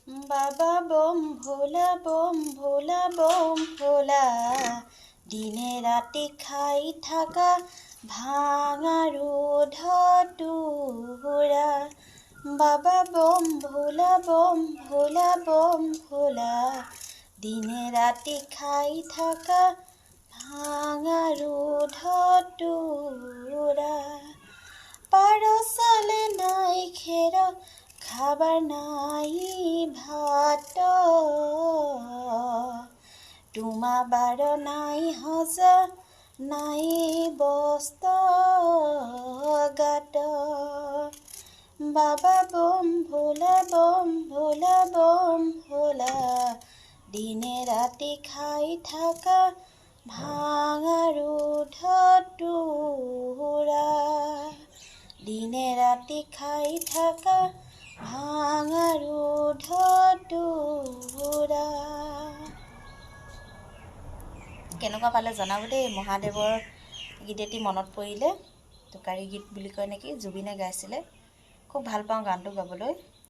বাবা বম ভোলা দিনে ৰাতি খাই থাকা ভাঙা ৰুধতুৰা বাবা বম ভোলা দিনে ৰাতি খাই থাকা ভাঙা ৰুধতুৰা পাৰ চালে নাই খেৰ খাবাৰ নাই ভাত তোমা বাৰ নাই হজা নাই বস্ত্ৰ গাত বাবা বম ভোলা দিনে ৰাতি খাই থাকা ভাঙা ৰুধতুৰা দিনে ৰাতি খাই থাকা ভাঙা ৰুধতুৰা কেনেকুৱা পালে জনাব দেই। মহাদেৱৰ গীত এটি মনত পৰিলে, টোকাৰী গীত বুলি কয় নেকি, জুবিনে গাইছিলে। খুব ভাল পাওঁ গানটো গাবলৈ।